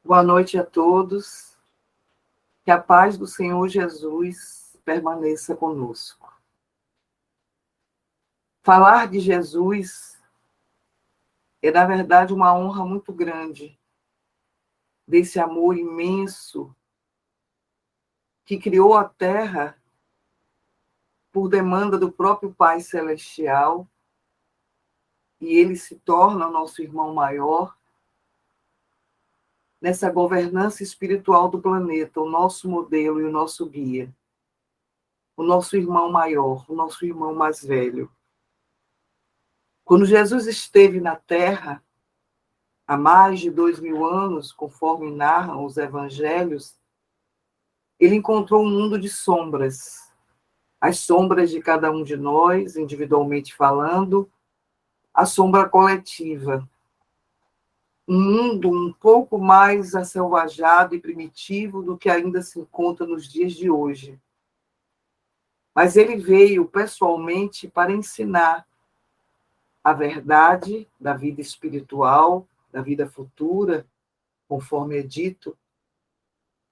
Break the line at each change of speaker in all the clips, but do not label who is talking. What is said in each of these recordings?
Boa noite a todos. Que a paz do Senhor Jesus permaneça conosco. Falar de Jesus é, na verdade, uma honra muito grande, desse amor imenso que criou a terra por demanda do próprio Pai Celestial, e ele se torna o nosso irmão maior nessa governança espiritual do planeta, o nosso modelo e o nosso guia, o nosso irmão maior, o nosso irmão mais velho. Quando Jesus esteve na Terra, há mais de 2000 anos, conforme narram os evangelhos, ele encontrou um mundo de sombras. As sombras de cada um de nós, individualmente falando, a sombra coletiva. Um mundo um pouco mais asselvajado e primitivo do que ainda se encontra nos dias de hoje. Mas ele veio pessoalmente para ensinar a verdade da vida espiritual, da vida futura, conforme é dito,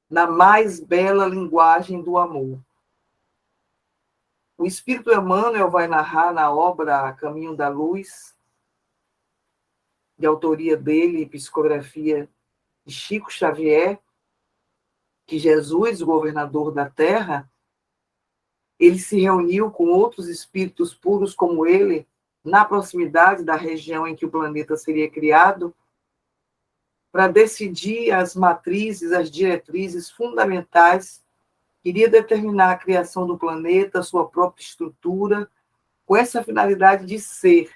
na mais bela linguagem do amor. O Espírito Emmanuel vai narrar na obra Caminho da Luz, de autoria dele e psicografia de Chico Xavier, que Jesus, o governador da Terra, ele se reuniu com outros espíritos puros como ele, na proximidade da região em que o planeta seria criado, para decidir as matrizes, as diretrizes fundamentais que iria determinar a criação do planeta, sua própria estrutura, com essa finalidade de ser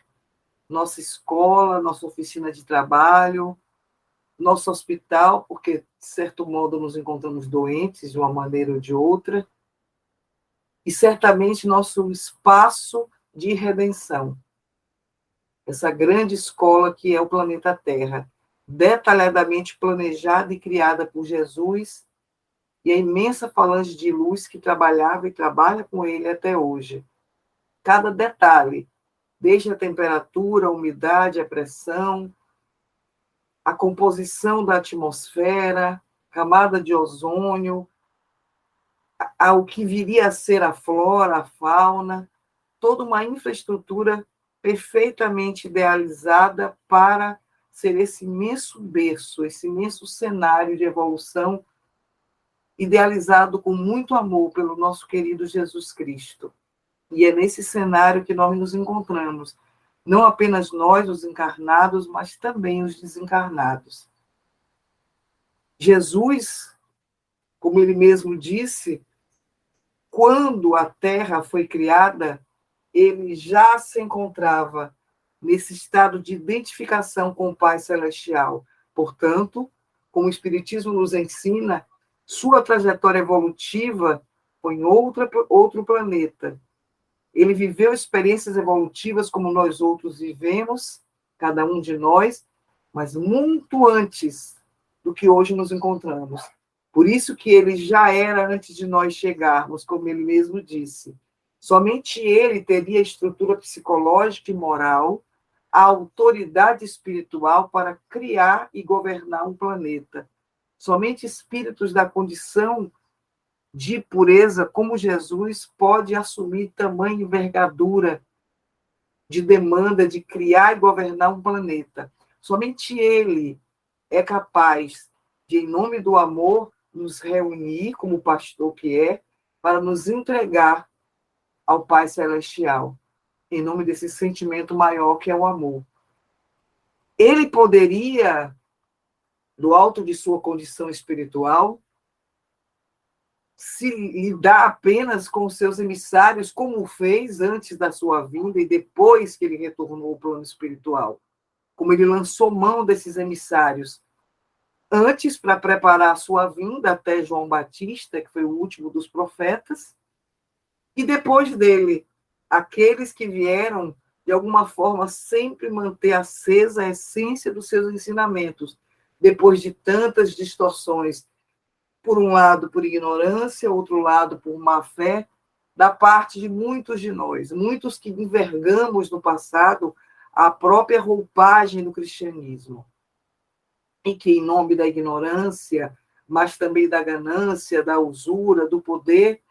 nossa escola, nossa oficina de trabalho, nosso hospital, porque, de certo modo, nos encontramos doentes de uma maneira ou de outra, e certamente nosso espaço de redenção. Essa grande escola que é o planeta Terra, detalhadamente planejada e criada por Jesus e a imensa falange de luz que trabalhava e trabalha com ele até hoje. Cada detalhe, desde a temperatura, a umidade, a pressão, a composição da atmosfera, camada de ozônio, ao que viria a ser a flora, a fauna, toda uma infraestrutura perfeitamente idealizada para ser esse imenso berço, esse imenso cenário de evolução, idealizado com muito amor pelo nosso querido Jesus Cristo. E é nesse cenário que nós nos encontramos, não apenas nós, os encarnados, mas também os desencarnados. Jesus, como ele mesmo disse, quando a Terra foi criada, ele já se encontrava nesse estado de identificação com o Pai Celestial. Portanto, como o Espiritismo nos ensina, sua trajetória evolutiva foi em outro planeta. Ele viveu experiências evolutivas como nós outros vivemos, cada um de nós, mas muito antes do que hoje nos encontramos. Por isso que ele já era antes de nós chegarmos, como ele mesmo disse. Somente ele teria a estrutura psicológica e moral, a autoridade espiritual para criar e governar um planeta. Somente espíritos da condição de pureza como Jesus pode assumir tamanha envergadura de demanda de criar e governar um planeta. Somente ele é capaz de, em nome do amor, nos reunir, como pastor que é, para nos entregar ao Pai Celestial, em nome desse sentimento maior que é o amor. Ele poderia, do alto de sua condição espiritual, se lidar apenas com os seus emissários, como fez antes da sua vinda e depois que ele retornou ao plano espiritual. Como ele lançou mão desses emissários antes para preparar a sua vinda até João Batista, que foi o último dos profetas, e depois dele, aqueles que vieram, de alguma forma, sempre manter acesa a essência dos seus ensinamentos, depois de tantas distorções, por um lado por ignorância, outro lado por má fé, da parte de muitos de nós, muitos que envergamos no passado a própria roupagem do cristianismo. e que, em nome da ignorância, mas também da ganância, da usura, do poder,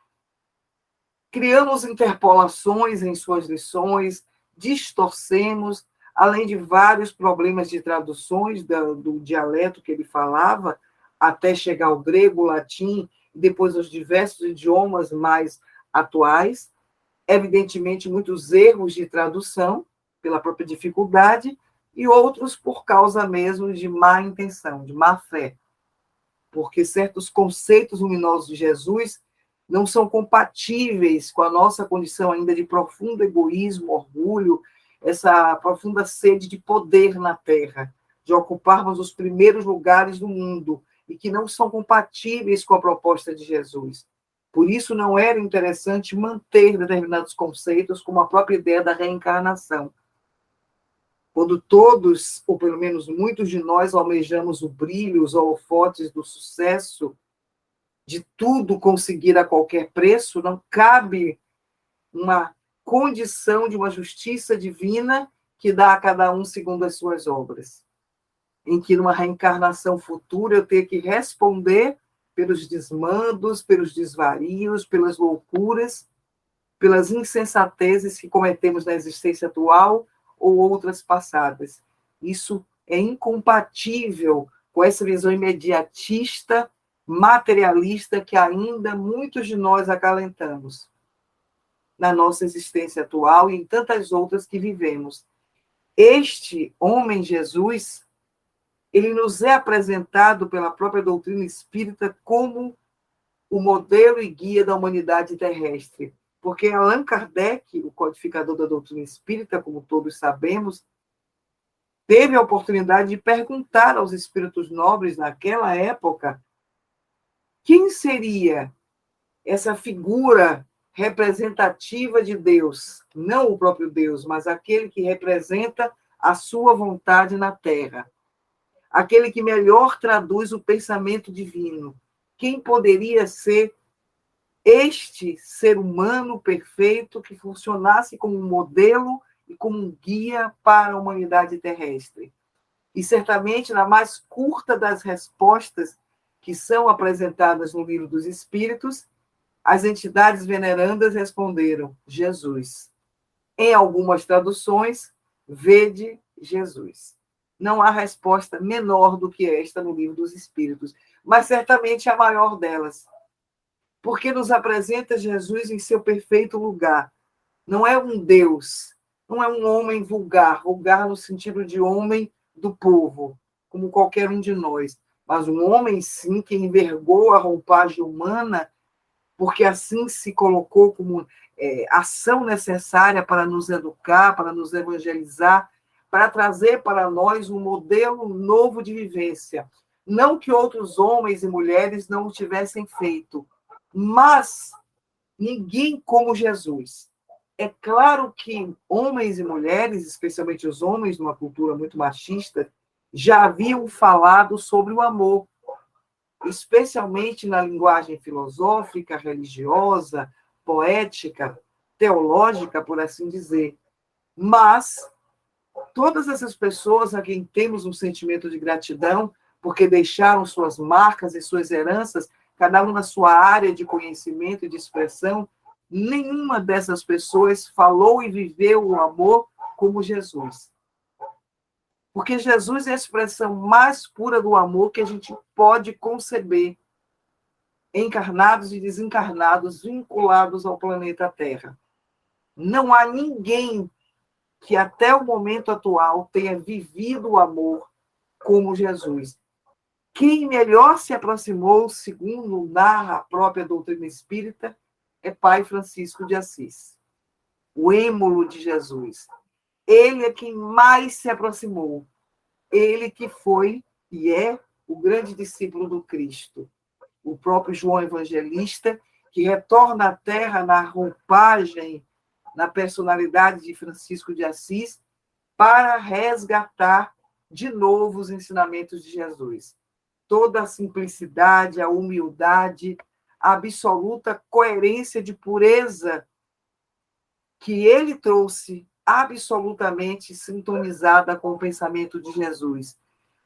criamos interpolações em suas lições, distorcemos, além de vários problemas de traduções do dialeto que ele falava, até chegar ao grego, o latim, e depois aos diversos idiomas mais atuais. Evidentemente, muitos erros de tradução, pela própria dificuldade, e outros por causa mesmo de má intenção, de má fé. Porque certos conceitos luminosos de Jesus não são compatíveis com a nossa condição ainda de profundo egoísmo, orgulho, essa profunda sede de poder na Terra, de ocuparmos os primeiros lugares do mundo, e que não são compatíveis com a proposta de Jesus. Por isso, não era interessante manter determinados conceitos, como a própria ideia da reencarnação. Quando todos, ou pelo menos muitos de nós, almejamos o brilho, os holofotes do sucesso, de tudo conseguir a qualquer preço, não cabe uma condição de uma justiça divina que dá a cada um segundo as suas obras. Em que, numa reencarnação futura, eu tenho que responder pelos desmandos, pelos desvarios, pelas loucuras, pelas insensatezes que cometemos na existência atual ou outras passadas. Isso é incompatível com essa visão imediatista, materialista, que ainda muitos de nós acalentamos na nossa existência atual e em tantas outras que vivemos. Este homem, Jesus, ele nos é apresentado pela própria doutrina espírita como o modelo e guia da humanidade terrestre. Porque Allan Kardec, o codificador da doutrina espírita, como todos sabemos, teve a oportunidade de perguntar aos espíritos nobres naquela época quem seria essa figura representativa de Deus, não o próprio Deus, mas aquele que representa a sua vontade na Terra, aquele que melhor traduz o pensamento divino. Quem poderia ser este ser humano perfeito que funcionasse como um modelo e como um guia para a humanidade terrestre? E certamente, na mais curta das respostas que são apresentadas no Livro dos Espíritos, as entidades venerandas responderam: Jesus. Em algumas traduções, vede Jesus. Não há resposta menor do que esta no Livro dos Espíritos, mas certamente a maior delas. Porque nos apresenta Jesus em seu perfeito lugar. Não é um Deus, não é um homem vulgar, vulgar no sentido de homem do povo, como qualquer um de nós, mas um homem, sim, que envergou a roupagem humana, porque assim se colocou como ação necessária para nos educar, para nos evangelizar, para trazer para nós um modelo novo de vivência. Não que outros homens e mulheres não o tivessem feito, mas ninguém como Jesus. É claro que homens e mulheres, especialmente os homens, numa cultura muito machista, já haviam falado sobre o amor, especialmente na linguagem filosófica, religiosa, poética, teológica, por assim dizer. Mas todas essas pessoas a quem temos um sentimento de gratidão, porque deixaram suas marcas e suas heranças, cada um na sua área de conhecimento e de expressão, nenhuma dessas pessoas falou e viveu o amor como Jesus. Porque Jesus é a expressão mais pura do amor que a gente pode conceber, encarnados e desencarnados, vinculados ao planeta Terra. Não há ninguém que até o momento atual tenha vivido o amor como Jesus. Quem melhor se aproximou, segundo narra a própria doutrina espírita, é Pai Francisco de Assis, o êmulo de Jesus. Ele é quem mais se aproximou. Ele que foi e é o grande discípulo do Cristo. O próprio João Evangelista, que retorna à Terra na roupagem, na personalidade de Francisco de Assis, para resgatar de novo os ensinamentos de Jesus. Toda a simplicidade, a humildade, a absoluta coerência de pureza que ele trouxe absolutamente sintonizada com o pensamento de Jesus.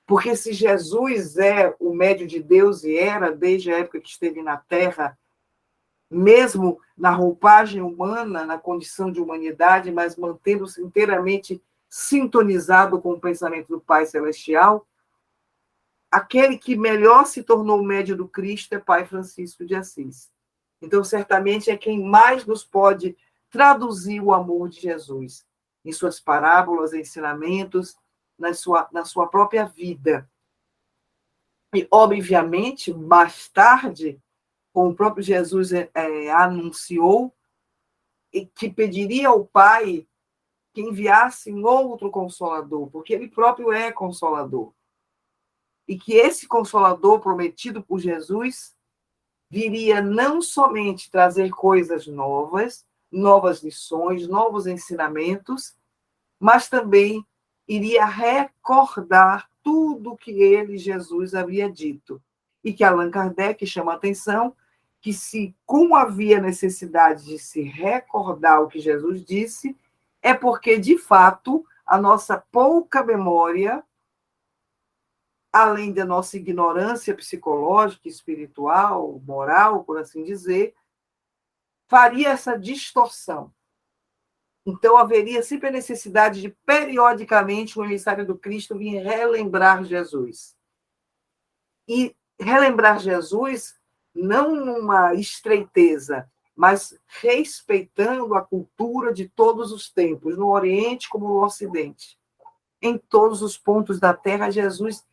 Porque se Jesus é o médio de Deus e era desde a época que esteve na Terra, mesmo na roupagem humana, na condição de humanidade, mas mantendo-se inteiramente sintonizado com o pensamento do Pai Celestial, aquele que melhor se tornou o médio do Cristo é Pai Francisco de Assis. Então, certamente, é quem mais nos pode traduzir o amor de Jesus em suas parábolas, ensinamentos, na sua própria vida. E, obviamente, mais tarde, como o próprio Jesus anunciou, e que pediria ao Pai que enviasse um outro Consolador, porque ele próprio é Consolador. E que esse Consolador prometido por Jesus viria não somente trazer coisas novas, novas lições, novos ensinamentos, mas também iria recordar tudo que ele, Jesus, havia dito. E que Allan Kardec chama a atenção que se, como havia necessidade de se recordar o que Jesus disse, é porque, de fato, a nossa pouca memória, além da nossa ignorância psicológica, espiritual, moral, por assim dizer, faria essa distorção. Então, haveria sempre a necessidade de, periodicamente, o emissário do Cristo vir relembrar Jesus. E relembrar Jesus não numa estreiteza, mas respeitando a cultura de todos os tempos, no Oriente como no Ocidente. Em todos os pontos da Terra, Jesus,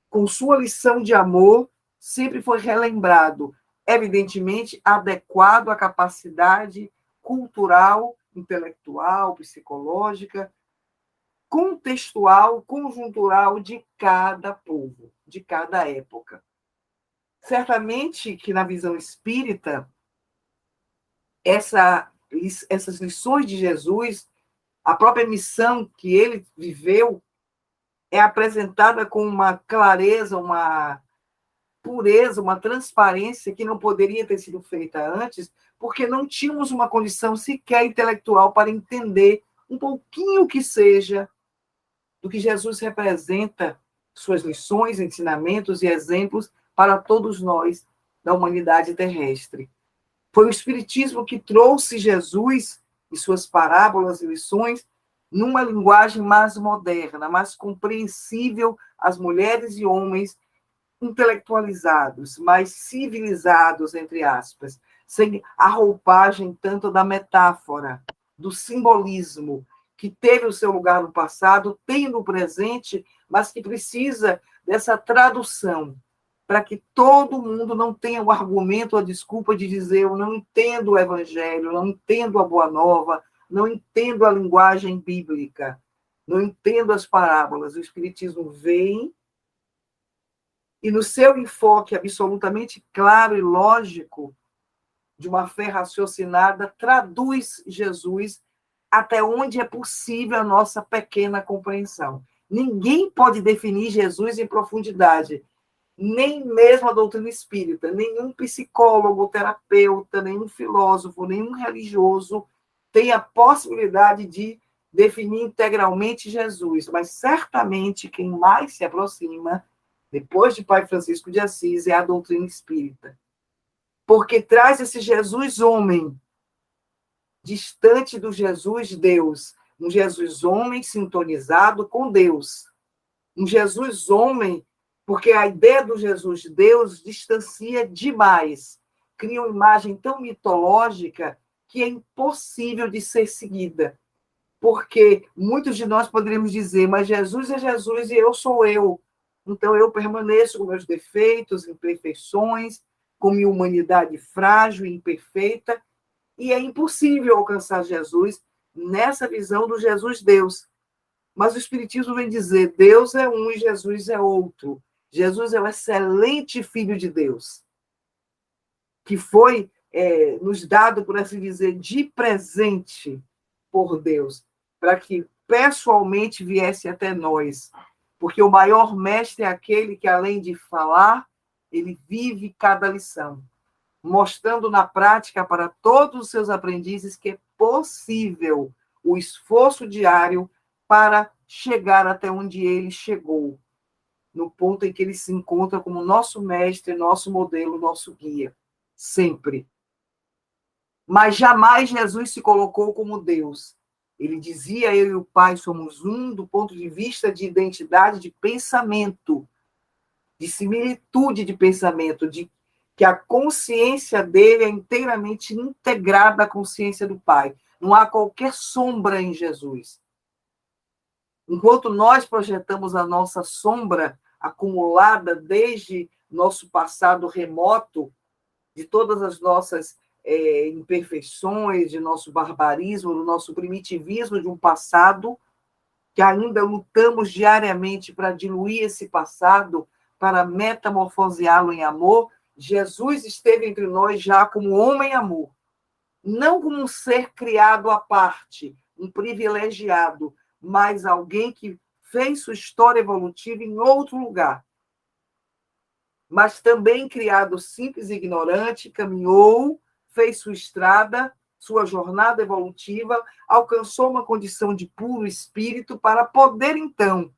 com sua lição de amor, sempre foi relembrado, evidentemente adequado à capacidade cultural, intelectual, psicológica, contextual, conjuntural de cada povo, de cada época. Certamente que na visão espírita, essas lições de Jesus, a própria missão que ele viveu, é apresentada com uma clareza, uma pureza, uma transparência que não poderia ter sido feita antes, porque não tínhamos uma condição sequer intelectual para entender um pouquinho que seja do que Jesus representa, suas lições, ensinamentos e exemplos para todos nós da humanidade terrestre. Foi o Espiritismo que trouxe Jesus e suas parábolas e lições numa linguagem mais moderna, mais compreensível às mulheres e homens intelectualizados, mais civilizados, entre aspas, sem a roupagem tanto da metáfora, do simbolismo, que teve o seu lugar no passado, tem no presente, mas que precisa dessa tradução, para que todo mundo não tenha o argumento, a desculpa de dizer eu não entendo o evangelho, não entendo a boa nova, não entendo a linguagem bíblica, não entendo as parábolas. O Espiritismo vem e, no seu enfoque absolutamente claro e lógico, de uma fé raciocinada, traduz Jesus até onde é possível a nossa pequena compreensão. Ninguém pode definir Jesus em profundidade, nem mesmo a doutrina espírita, nenhum psicólogo, terapeuta, nenhum filósofo, nenhum religioso tem a possibilidade de definir integralmente Jesus, mas certamente quem mais se aproxima, depois de Pai Francisco de Assis, é a doutrina espírita. Porque traz esse Jesus homem, distante do Jesus Deus, um Jesus homem sintonizado com Deus, um Jesus homem, porque a ideia do Jesus Deus distancia demais, cria uma imagem tão mitológica que é impossível de ser seguida, porque muitos de nós poderíamos dizer, mas Jesus é Jesus e eu sou eu, então eu permaneço com meus defeitos, imperfeições, com minha humanidade frágil e imperfeita, e é impossível alcançar Jesus nessa visão do Jesus Deus. Mas o Espiritismo vem dizer, Deus é um e Jesus é outro. Jesus é o excelente Filho de Deus, que foi nos dado, por assim dizer, de presente por Deus, para que pessoalmente viesse até nós. Porque o maior mestre é aquele que, além de falar, ele vive cada lição, mostrando na prática para todos os seus aprendizes que é possível o esforço diário para chegar até onde ele chegou. no ponto em que ele se encontra como nosso mestre, nosso modelo, nosso guia. Sempre. Mas jamais Jesus se colocou como Deus. Ele dizia, eu e o Pai somos um, do ponto de vista de identidade, de pensamento, de similitude de pensamento, de que a consciência dele é inteiramente integrada à consciência do Pai. Não há qualquer sombra em Jesus. Enquanto nós projetamos a nossa sombra acumulada desde nosso passado remoto, de todas as nossas imperfeições, de nosso barbarismo, do nosso primitivismo de um passado, que ainda lutamos diariamente para diluir esse passado, para metamorfoseá-lo em amor, Jesus esteve entre nós já como homem-amor, não como um ser criado à parte, um privilegiado, mas alguém que fez sua história evolutiva em outro lugar. Mas também criado simples e ignorante, caminhou, fez sua estrada, sua jornada evolutiva, alcançou uma condição de puro espírito para poder, então,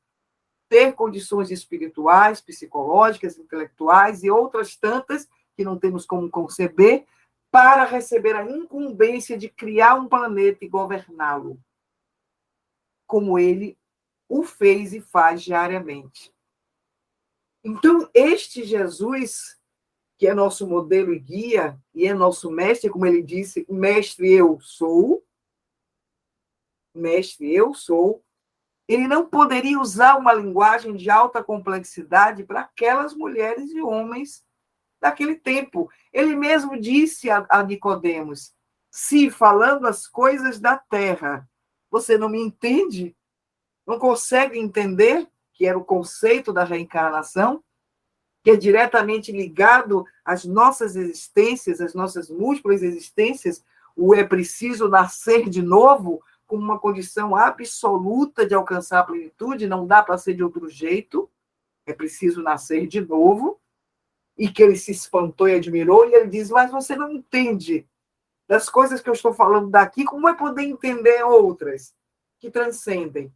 ter condições espirituais, psicológicas, intelectuais e outras tantas que não temos como conceber, para receber a incumbência de criar um planeta e governá-lo, como ele o fez e faz diariamente. Então, este Jesus, que é nosso modelo e guia, e é nosso mestre, como ele disse, mestre eu sou, ele não poderia usar uma linguagem de alta complexidade para aquelas mulheres e homens daquele tempo. Ele mesmo disse a Nicodemos, se falando as coisas da terra, você não me entende? Não consegue entender que era o conceito da reencarnação? Que é diretamente ligado às nossas existências, às nossas múltiplas existências, o é preciso nascer de novo, como uma condição absoluta de alcançar a plenitude, não dá para ser de outro jeito, é preciso nascer de novo, e que ele se espantou e admirou, e ele diz, mas você não entende das coisas que eu estou falando daqui, como vai poder entender outras que transcendem?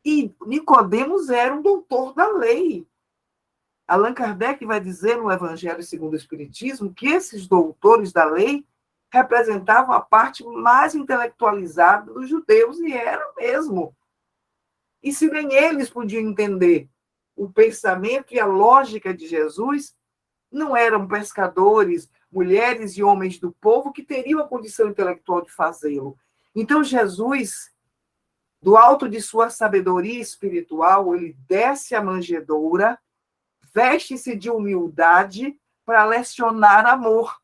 E Nicodemos era um doutor da lei. Allan Kardec vai dizer no Evangelho segundo o Espiritismo que esses doutores da lei representavam a parte mais intelectualizada dos judeus, e era mesmo. E se nem eles podiam entender o pensamento e a lógica de Jesus, não eram pescadores, mulheres e homens do povo que teriam a condição intelectual de fazê-lo. Então, Jesus, do alto de sua sabedoria espiritual, ele desce a manjedoura, veste-se de humildade para lecionar amor,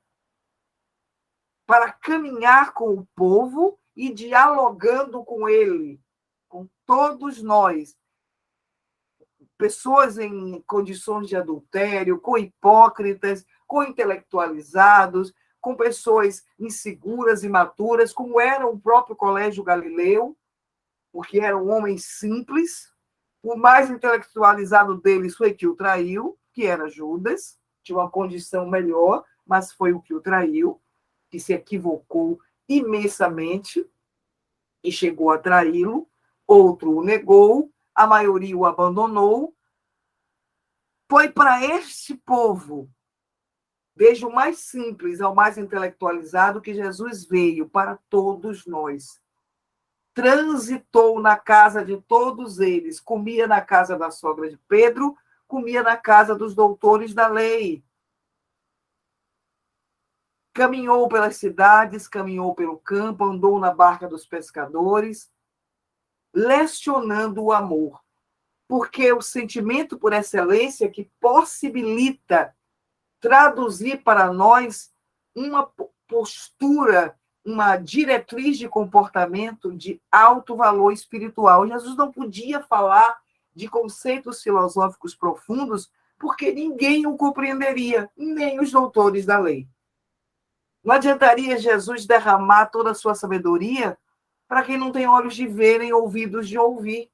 para caminhar com o povo e dialogando com ele, com todos nós, pessoas em condições de adultério, com hipócritas, com intelectualizados, com pessoas inseguras, imaturas, como era o próprio Colégio Galileu, porque eram homens simples. O mais intelectualizado deles foi que o traiu, que era Judas, tinha uma condição melhor, mas foi o que o traiu, que se equivocou imensamente e chegou a traí-lo. Outro o negou, a maioria o abandonou. Foi para este povo, desde o mais simples ao mais intelectualizado, que Jesus veio para todos nós. Transitou na casa de todos eles, comia na casa da sogra de Pedro, comia na casa dos doutores da lei. Caminhou pelas cidades, caminhou pelo campo, andou na barca dos pescadores, lecionando o amor. Porque o sentimento por excelência que possibilita traduzir para nós uma postura, uma diretriz de comportamento de alto valor espiritual. Jesus não podia falar de conceitos filosóficos profundos porque ninguém o compreenderia, nem os doutores da lei. Não adiantaria Jesus derramar toda a sua sabedoria para quem não tem olhos de ver e ouvidos de ouvir.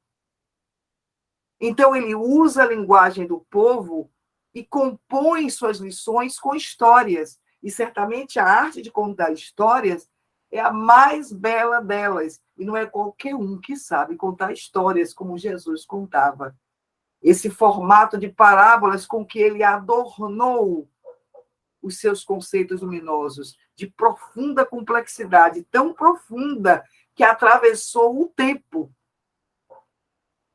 Então, ele usa a linguagem do povo e compõe suas lições com histórias. E certamente a arte de contar histórias é a mais bela delas. E não é qualquer um que sabe contar histórias como Jesus contava. esse formato de parábolas com que ele adornou os seus conceitos luminosos, de profunda complexidade, tão profunda que atravessou o tempo.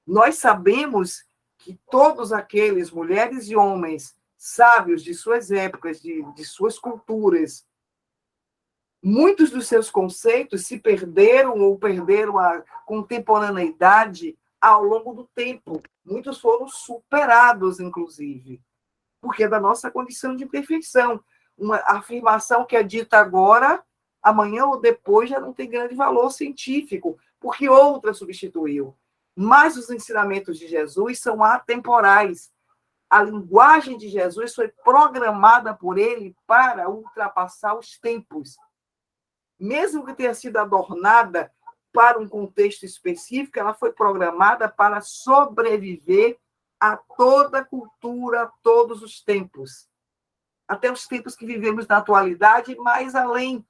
Nós sabemos que todos aqueles, mulheres e homens, sábios de suas épocas, de suas culturas, muitos dos seus conceitos se perderam ou perderam a contemporaneidade ao longo do tempo. Muitos foram superados, inclusive, porque é da nossa condição de perfeição. Uma afirmação que é dita agora, amanhã ou depois já não tem grande valor científico, porque outra substituiu. Mas os ensinamentos de Jesus são atemporais. A linguagem de Jesus foi programada por ele para ultrapassar os tempos. Mesmo que tenha sido adornada para um contexto específico, ela foi programada para sobreviver a toda cultura, a todos os tempos. Até os tempos que vivemos na atualidade, mais além.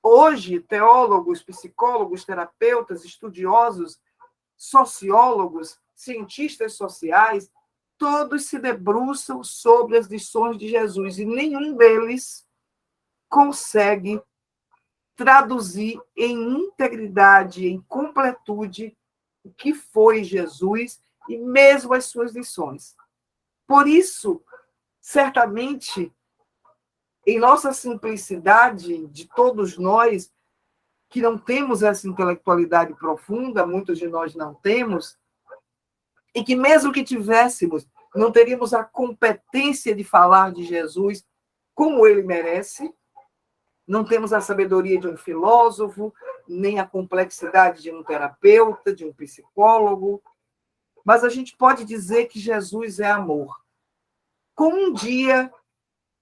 Hoje, teólogos, psicólogos, terapeutas, estudiosos, sociólogos, cientistas sociais, todos se debruçam sobre as lições de Jesus e nenhum deles consegue traduzir em integridade, em completude, o que foi Jesus e mesmo as suas lições. Por isso, certamente, em nossa simplicidade, de todos nós, que não temos essa intelectualidade profunda, muitos de nós não temos, e que mesmo que tivéssemos, não teríamos a competência de falar de Jesus como ele merece, não temos a sabedoria de um filósofo, nem a complexidade de um terapeuta, de um psicólogo, mas a gente pode dizer que Jesus é amor. Como um dia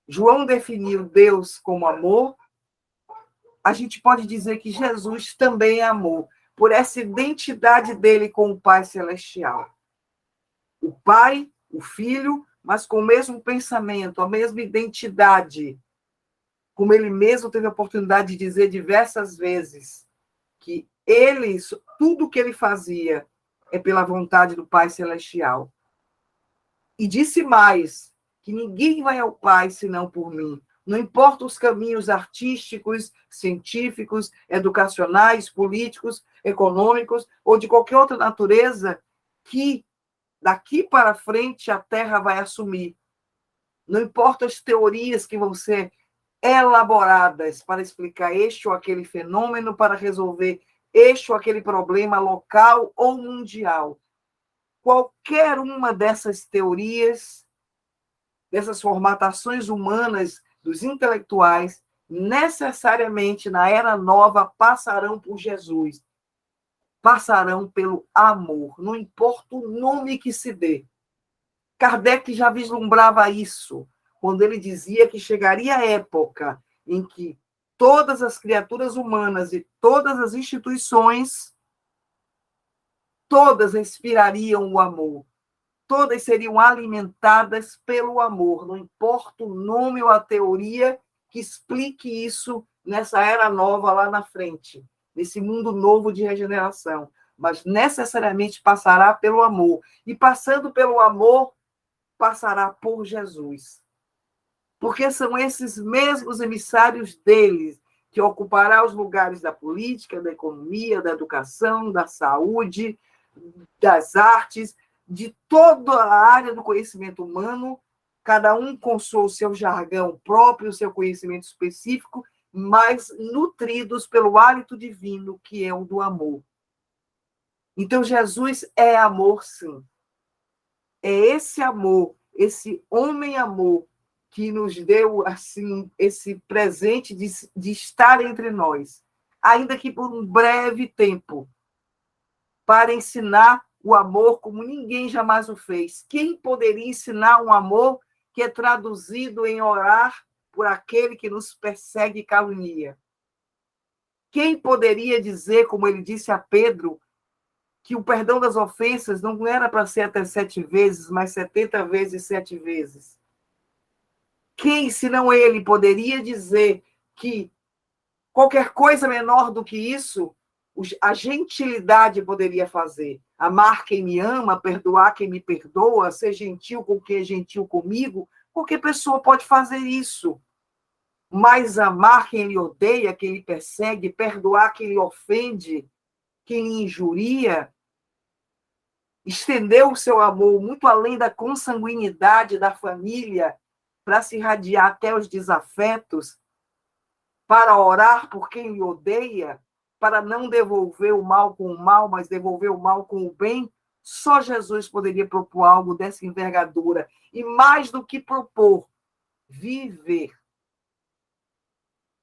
João definiu Deus como amor, a gente pode dizer que Jesus também é amor, por essa identidade dele com o Pai Celestial. O Pai, o Filho, mas com o mesmo pensamento, a mesma identidade. Como ele mesmo teve a oportunidade de dizer diversas vezes, que ele, tudo o que ele fazia é pela vontade do Pai Celestial. E disse mais, que ninguém vai ao Pai senão por mim. Não importa os caminhos artísticos, científicos, educacionais, políticos, econômicos ou de qualquer outra natureza que daqui para frente a Terra vai assumir. Não importa as teorias que vão ser elaboradas para explicar este ou aquele fenômeno, para resolver este ou aquele problema local ou mundial. Qualquer uma dessas teorias, dessas formatações humanas dos intelectuais, necessariamente na Era Nova passarão por Jesus, passarão pelo amor, não importa o nome que se dê. Kardec já vislumbrava isso, quando ele dizia que chegaria a época em que todas as criaturas humanas e todas as instituições, todas inspirariam o amor, todas seriam alimentadas pelo amor, não importa o nome ou a teoria que explique isso nessa era nova lá na frente, nesse mundo novo de regeneração, mas necessariamente passará pelo amor, e passando pelo amor, passará por Jesus. Porque são esses mesmos emissários deles que ocupará os lugares da política, da economia, da educação, da saúde, das artes, de toda a área do conhecimento humano, cada um com o seu jargão próprio, o seu conhecimento específico, mas nutridos pelo hálito divino, que é o do amor. Então, Jesus é amor, sim. É esse amor, esse homem-amor, que nos deu assim esse presente de estar entre nós, ainda que por um breve tempo, para ensinar o amor como ninguém jamais o fez. Quem poderia ensinar um amor que é traduzido em orar por aquele que nos persegue e calunia? Quem poderia dizer, como ele disse a Pedro, que o perdão das ofensas não era para ser até 7 vezes, mas 70 vezes 7 vezes? Quem, senão ele, poderia dizer que qualquer coisa menor do que isso, a gentilidade poderia fazer? amar quem me ama, perdoar quem me perdoa, ser gentil com quem é gentil comigo, qualquer pessoa pode fazer isso. Mas amar quem lhe odeia, quem lhe persegue, perdoar quem lhe ofende, quem lhe injuria, estender o seu amor muito além da consanguinidade da família, para se irradiar até os desafetos, para orar por quem lhe odeia, para não devolver o mal com o mal, mas devolver o mal com o bem, só Jesus poderia propor algo dessa envergadura. E mais do que propor, viver.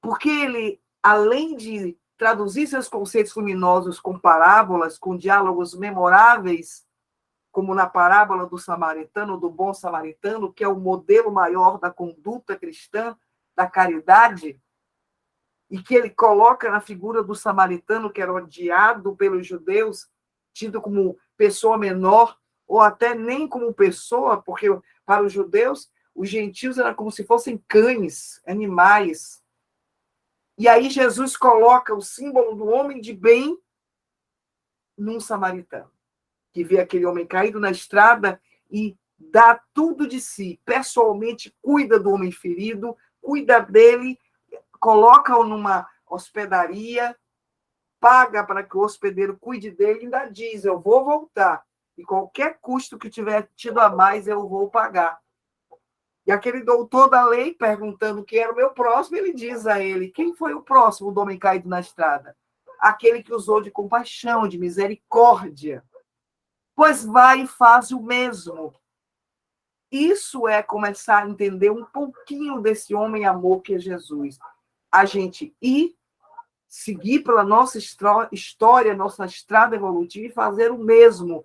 Porque ele, além de traduzir seus conceitos luminosos com parábolas, com diálogos memoráveis, como na parábola do samaritano, do bom samaritano, que é o modelo maior da conduta cristã, da caridade, e que ele coloca na figura do samaritano, que era odiado pelos judeus, tido como pessoa menor, ou até nem como pessoa, porque para os judeus, os gentios eram como se fossem cães, animais. E aí Jesus coloca o símbolo do homem de bem num samaritano, que vê aquele homem caído na estrada e dá tudo de si, pessoalmente cuida do homem ferido, cuida dele, coloca-o numa hospedaria, paga para que o hospedeiro cuide dele e ainda diz, eu vou voltar, e qualquer custo que tiver tido a mais, eu vou pagar. E aquele doutor da lei, perguntando quem era o meu próximo, ele diz a ele, quem foi o próximo do homem caído na estrada? Aquele que usou de compaixão, de misericórdia. Pois vai e faz o mesmo. Isso é começar a entender um pouquinho desse homem amor que é Jesus. A gente ir, seguir pela nossa história, nossa estrada evolutiva e fazer o mesmo,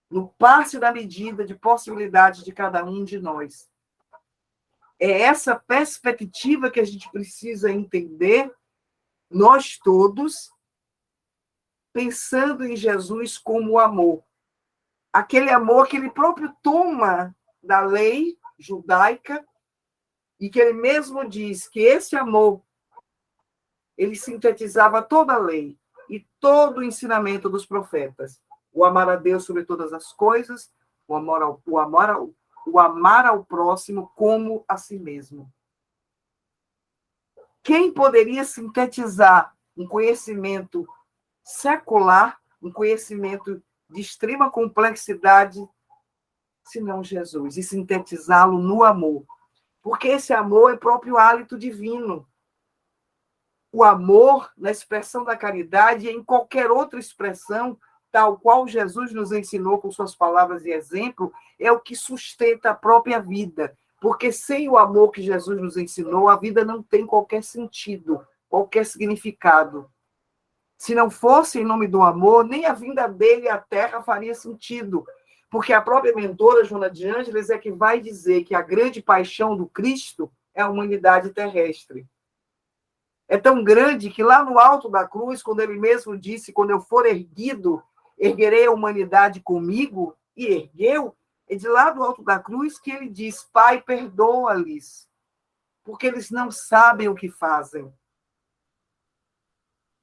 no passe da medida de possibilidades de cada um de nós. É essa perspectiva que a gente precisa entender, nós todos, pensando em Jesus como o amor. Aquele amor que ele próprio toma da lei judaica e que ele mesmo diz que esse amor, ele sintetizava toda a lei e todo o ensinamento dos profetas. O amar a Deus sobre todas as coisas, o amar ao próximo como a si mesmo. Quem poderia sintetizar um conhecimento secular, um conhecimento de extrema complexidade, senão Jesus, e sintetizá-lo no amor? Porque esse amor é próprio hálito divino. O amor, na expressão da caridade, e em qualquer outra expressão, tal qual Jesus nos ensinou com suas palavras e exemplo, é o que sustenta a própria vida. Porque sem o amor que Jesus nos ensinou, a vida não tem qualquer sentido, qualquer significado. Se não fosse em nome do amor, nem a vinda dele à Terra faria sentido. Porque a própria mentora, Joana de Ângeles, é que vai dizer que a grande paixão do Cristo é a humanidade terrestre. É tão grande que lá no alto da cruz, quando ele mesmo disse, quando eu for erguido, erguerei a humanidade comigo, e ergueu, é de lá do alto da cruz que ele diz, Pai, perdoa-lhes, porque eles não sabem o que fazem.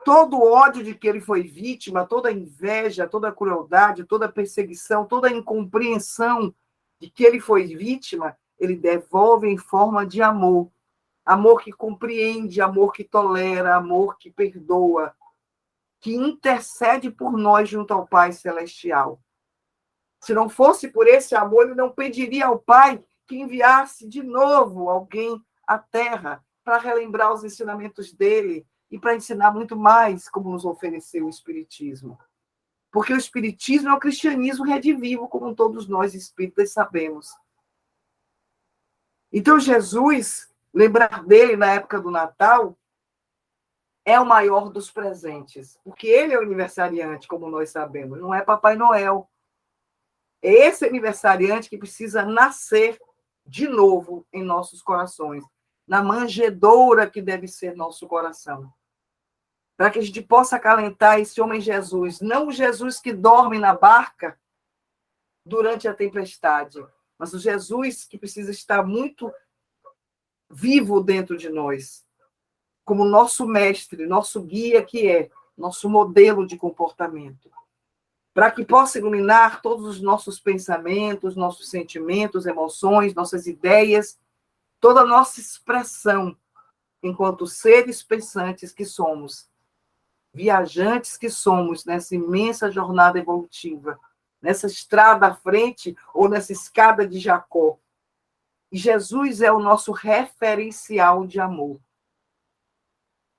Todo o ódio de que ele foi vítima, toda a inveja, toda a crueldade, toda a perseguição, toda a incompreensão de que ele foi vítima, ele devolve em forma de amor. Amor que compreende, amor que tolera, amor que perdoa, que intercede por nós junto ao Pai Celestial. Se não fosse por esse amor, ele não pediria ao Pai que enviasse de novo alguém à Terra para relembrar os ensinamentos dele e para ensinar muito mais como nos ofereceu o Espiritismo. Porque o Espiritismo é o cristianismo redivivo, como todos nós espíritas sabemos. Então, Jesus, lembrar dele na época do Natal, é o maior dos presentes, porque ele é o aniversariante, como nós sabemos, não é Papai Noel. É esse aniversariante que precisa nascer de novo em nossos corações, na manjedoura que deve ser nosso coração, para que a gente possa acalentar esse homem Jesus, não o Jesus que dorme na barca durante a tempestade, mas o Jesus que precisa estar muito vivo dentro de nós, como nosso mestre, nosso guia que é, nosso modelo de comportamento. para que possa iluminar todos os nossos pensamentos, nossos sentimentos, emoções, nossas ideias, toda a nossa expressão, enquanto seres pensantes que somos, viajantes que somos nessa imensa jornada evolutiva, nessa estrada à frente ou nessa escada de Jacó. E Jesus é o nosso referencial de amor.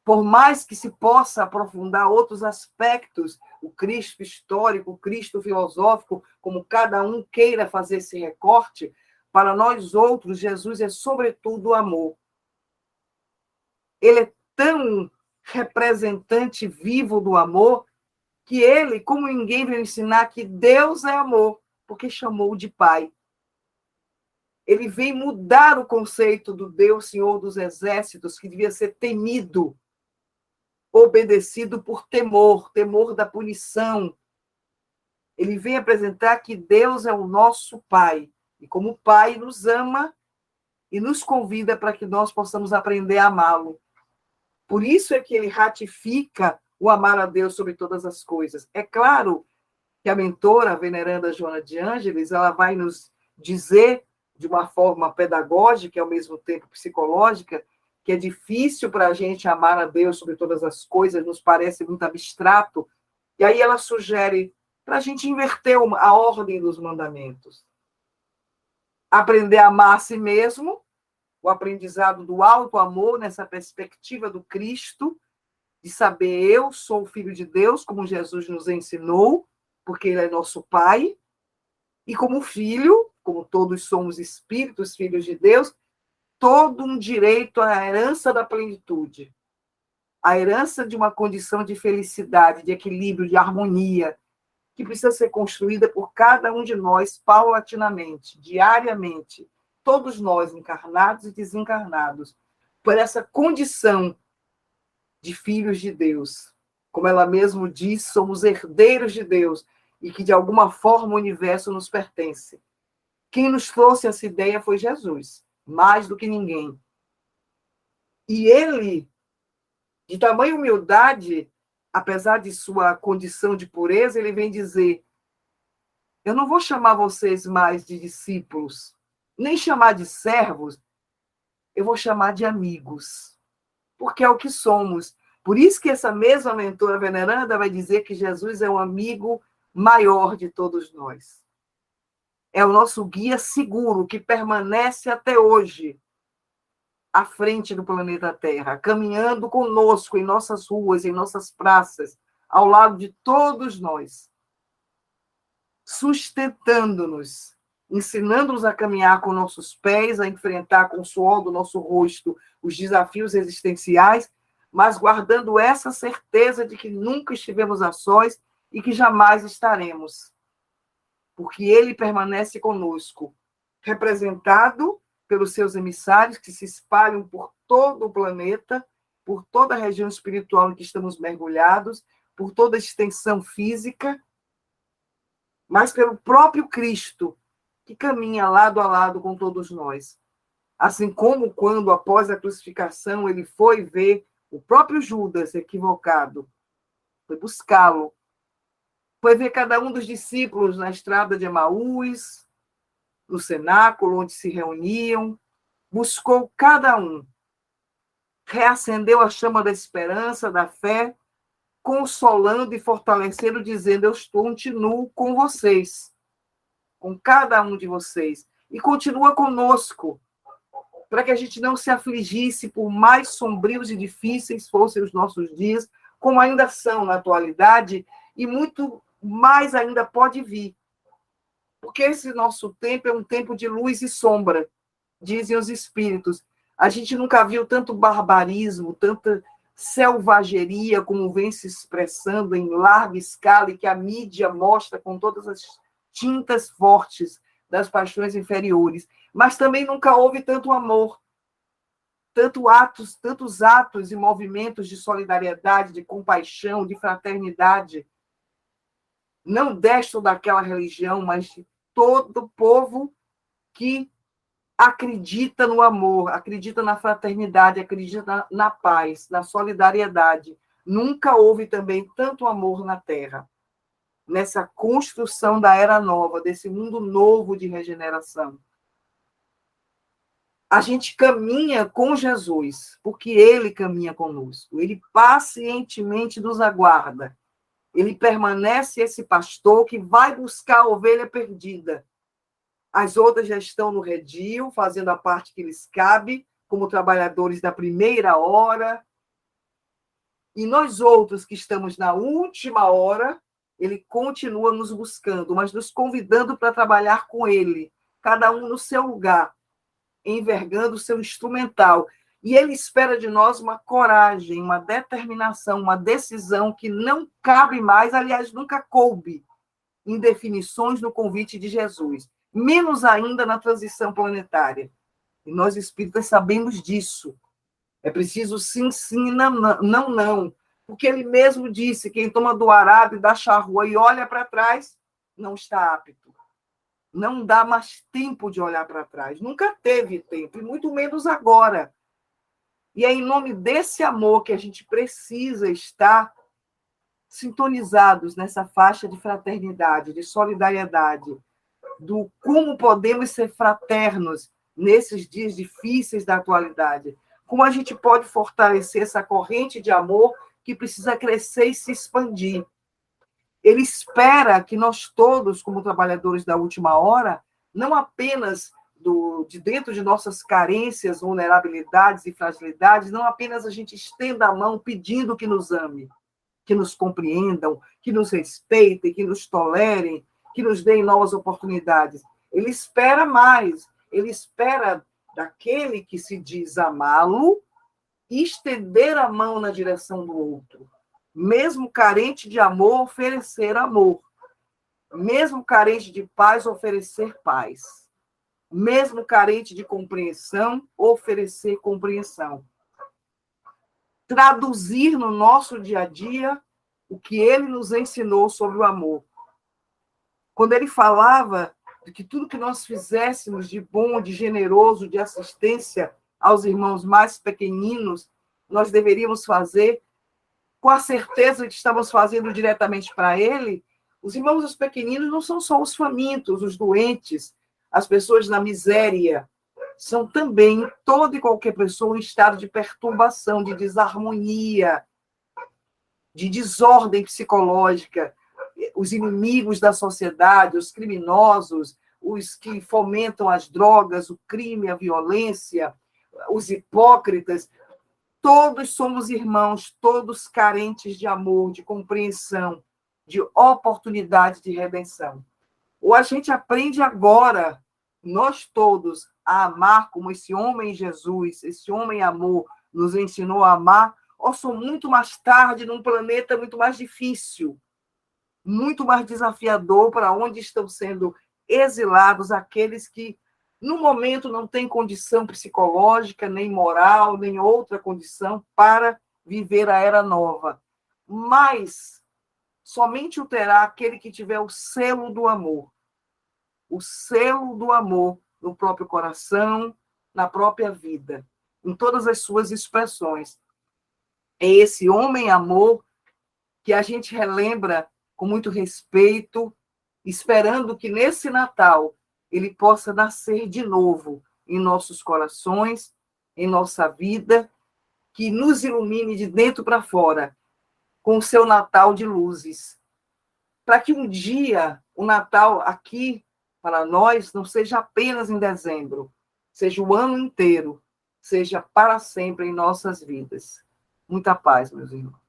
Por mais que se possa aprofundar outros aspectos, o Cristo histórico, o Cristo filosófico, como cada um queira fazer esse recorte, para nós outros, Jesus é sobretudo o amor. Ele é tão representante vivo do amor que ele, como ninguém, veio ensinar que Deus é amor, porque chamou de Pai. Ele vem mudar o conceito do Deus Senhor dos Exércitos, que devia ser temido, obedecido por temor, temor da punição. Ele vem apresentar que Deus é o nosso Pai, e como Pai nos ama e nos convida para que nós possamos aprender a amá-lo. Por isso é que ele ratifica o amar a Deus sobre todas as coisas. É claro que a mentora, a veneranda Joana de Ângeles, ela vai nos dizer, de uma forma pedagógica e ao mesmo tempo psicológica, que é difícil para a gente amar a Deus sobre todas as coisas, nos parece muito abstrato. E aí ela sugere para a gente inverter a ordem dos mandamentos. Aprender a amar a si mesmo, o aprendizado do alto amor nessa perspectiva do Cristo, de saber eu sou filho de Deus, como Jesus nos ensinou, porque ele é nosso Pai, e como filho, como todos somos espíritos, filhos de Deus, todo um direito à herança da plenitude, a herança de uma condição de felicidade, de equilíbrio, de harmonia, que precisa ser construída por cada um de nós paulatinamente, diariamente, todos nós, encarnados e desencarnados, por essa condição de filhos de Deus. Como ela mesmo diz, somos herdeiros de Deus e que, de alguma forma, o universo nos pertence. Quem nos trouxe essa ideia foi Jesus, mais do que ninguém. E ele, de tamanha humildade, apesar de sua condição de pureza, ele vem dizer: eu não vou chamar vocês mais de discípulos, nem chamar de servos, eu vou chamar de amigos, porque é o que somos. Por isso que essa mesma mentora veneranda vai dizer que Jesus é o amigo maior de todos nós. É o nosso guia seguro, que permanece até hoje à frente do planeta Terra, caminhando conosco em nossas ruas, em nossas praças, ao lado de todos nós, sustentando-nos, ensinando-nos a caminhar com nossos pés, a enfrentar com o suor do nosso rosto os desafios existenciais, mas guardando essa certeza de que nunca estivemos a sós e que jamais estaremos, porque ele permanece conosco, representado pelos seus emissários que se espalham por todo o planeta, por toda a região espiritual em que estamos mergulhados, por toda a extensão física, mas pelo próprio Cristo, que caminha lado a lado com todos nós. Assim como quando, após a crucificação, ele foi ver o próprio Judas equivocado, foi buscá-lo, foi ver cada um dos discípulos na estrada de Emaús, no cenáculo onde se reuniam, buscou cada um, reacendeu a chama da esperança, da fé, consolando e fortalecendo, dizendo: eu continuo com vocês, com cada um de vocês, e continua conosco, para que a gente não se afligisse, por mais sombrios e difíceis fossem os nossos dias, como ainda são na atualidade, e muito mais ainda pode vir. Porque esse nosso tempo é um tempo de luz e sombra, dizem os espíritos. A gente nunca viu tanto barbarismo, tanta selvageria como vem se expressando em larga escala e que a mídia mostra com todas as tintas fortes das paixões inferiores. Mas também nunca houve tanto amor, tantos atos e movimentos de solidariedade, de compaixão, de fraternidade, não desta ou daquela religião, mas de todo o povo que acredita no amor, acredita na fraternidade, acredita na paz, na solidariedade. Nunca houve também tanto amor na Terra. nessa construção da era nova, desse mundo novo de regeneração. A gente caminha com Jesus, porque ele caminha conosco. Ele pacientemente nos aguarda. Ele permanece esse pastor que vai buscar a ovelha perdida. As outras já estão no redil, fazendo a parte que lhes cabe, como trabalhadores da primeira hora. E nós outros que estamos na última hora, ele continua nos buscando, mas nos convidando para trabalhar com ele, cada um no seu lugar, envergando o seu instrumental. E ele espera de nós uma coragem, uma determinação, uma decisão que não cabe mais, aliás, nunca coube em definições no convite de Jesus, menos ainda na transição planetária. E nós espíritas sabemos disso. É preciso sim, sim, não, não, não. Porque ele mesmo disse, quem toma do arado e da charrua e olha para trás, não está apto. Não dá mais tempo de olhar para trás. Nunca teve tempo, e muito menos agora. E é em nome desse amor que a gente precisa estar sintonizados nessa faixa de fraternidade, de solidariedade, do como podemos ser fraternos nesses dias difíceis da atualidade. Como a gente pode fortalecer essa corrente de amor que precisa crescer e se expandir. Ele espera que nós todos, como trabalhadores da última hora, não apenas de dentro de nossas carências, vulnerabilidades e fragilidades, não apenas a gente estenda a mão pedindo que nos ame, que nos compreendam, que nos respeitem, que nos tolerem, que nos deem novas oportunidades. Ele espera mais, ele espera daquele que se diz amá-lo estender a mão na direção do outro. Mesmo carente de amor, oferecer amor. Mesmo carente de paz, oferecer paz. Mesmo carente de compreensão, oferecer compreensão. Traduzir no nosso dia a dia o que ele nos ensinou sobre o amor. Quando ele falava de que tudo que nós fizéssemos de bom, de generoso, de assistência aos irmãos mais pequeninos, nós deveríamos fazer com a certeza de que estamos fazendo diretamente para ele. Os irmãos os pequeninos não são só os famintos, os doentes, as pessoas na miséria, são também toda e qualquer pessoa em estado de perturbação, de desarmonia, de desordem psicológica, os inimigos da sociedade, os criminosos, os que fomentam as drogas, o crime, a violência, os hipócritas. Todos somos irmãos, todos carentes de amor, de compreensão, de oportunidade de redenção. Ou a gente aprende agora, nós todos, a amar como esse homem Jesus, esse homem amor, nos ensinou a amar, ou só muito mais tarde, num planeta muito mais difícil, muito mais desafiador, para onde estão sendo exilados aqueles que, no momento, não têm condição psicológica, nem moral, nem outra condição para viver a era nova. Mas somente o terá aquele que tiver o selo do amor. O selo do amor no próprio coração, na própria vida, em todas as suas expressões. É esse homem-amor que a gente relembra com muito respeito, esperando que nesse Natal ele possa nascer de novo em nossos corações, em nossa vida, que nos ilumine de dentro para fora, com o seu Natal de luzes. Para que um dia o Natal aqui, para nós, não seja apenas em dezembro, seja o ano inteiro, seja para sempre em nossas vidas. Muita paz, meus irmãos.